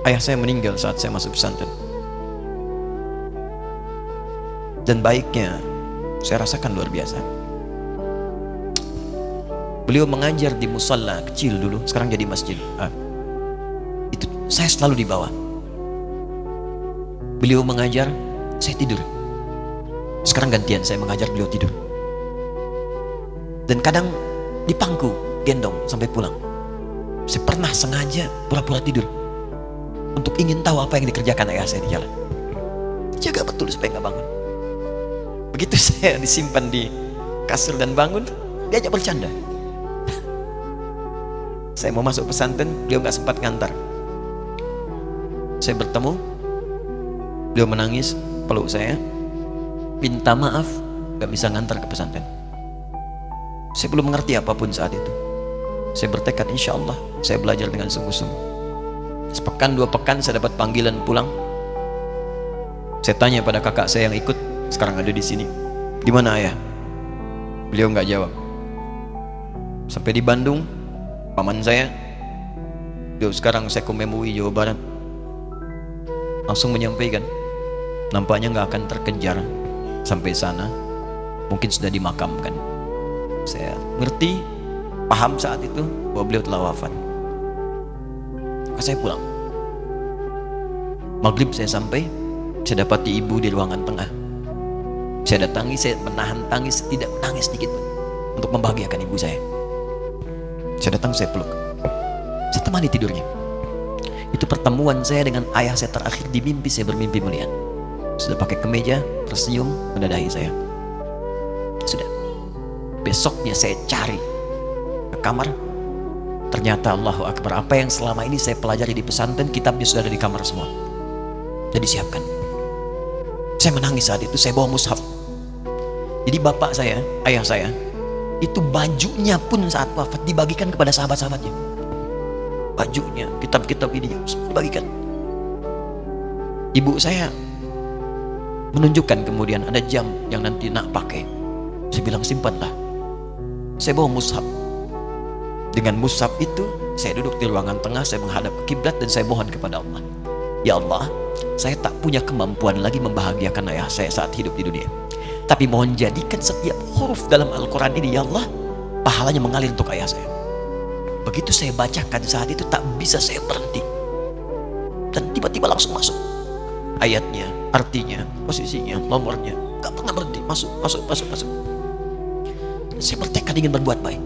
Ayah saya meninggal saat saya masuk pesantren. Dan baiknya saya rasakan luar biasa. Beliau mengajar di musalla kecil dulu, sekarang jadi masjid. Itu saya selalu di bawah. Beliau mengajar, saya tidur. Sekarang gantian saya mengajar, beliau tidur. Dan kadang di pangku, gendong sampai pulang. Saya pernah sengaja pura-pura tidur untuk ingin tahu apa yang dikerjakan ayah saya di jalan. Jaga betul supaya nggak bangun. Begitu saya disimpan di kasur dan bangun, diajak bercanda. Saya mau masuk pesantren, beliau nggak sempat ngantar. Saya bertemu, beliau menangis, peluk saya, minta maaf, nggak bisa ngantar ke pesantren. Saya belum mengerti apapun saat itu. Saya bertekad, insya Allah saya belajar dengan sungguh-sungguh. Sepekan 2 pekan saya dapat panggilan pulang. Saya tanya pada kakak saya yang ikut, sekarang ada di sini. Di mana ayah? Beliau nggak jawab. Sampai di Bandung, paman saya, beliau sekarang Sekom MUI Jawa Barat, langsung menyampaikan, nampaknya nggak akan terkejar sampai sana, mungkin sudah dimakamkan. Saya ngerti, paham saat itu bahwa beliau telah wafat. Maka saya pulang. Maghrib saya sampai, saya dapati ibu di ruangan tengah. Saya datangi, saya menahan tangis, tidak menangis sedikit pun, untuk membahagiakan ibu saya. Saya datang, saya peluk, saya temani tidurnya. Itu pertemuan saya dengan ayah saya terakhir di mimpi. Saya bermimpi melihat sudah pakai kemeja, tersenyum, mendadahi saya. Sudah. Besoknya saya cari ke kamar, ternyata Allahu Akbar, apa yang selama ini saya pelajari di pesantren, kitabnya sudah ada di kamar semua, sudah disiapkan. Saya menangis saat itu. Saya bawa mushaf. Jadi bapak saya, ayah saya, itu bajunya pun saat wafat dibagikan kepada sahabat-sahabatnya. Bajunya, kitab-kitab ini dibagikan. Ibu saya menunjukkan kemudian ada jam yang nanti nak pakai. Saya bilang, simpanlah. Saya bawa mushaf. Dengan mushaf itu saya duduk di ruangan tengah, saya menghadap ke kiblat dan saya mohon kepada Allah, ya Allah, saya tak punya kemampuan lagi membahagiakan ayah saya saat hidup di dunia, tapi mohon jadikan setiap huruf dalam Al-Quran ini, ya Allah, pahalanya mengalir untuk ayah saya. Begitu saya bacakan saat itu, tak bisa saya berhenti, dan tiba-tiba langsung masuk ayatnya, artinya, posisinya, nomornya, gak pernah berhenti, masuk. Saya bertekad ingin berbuat baik.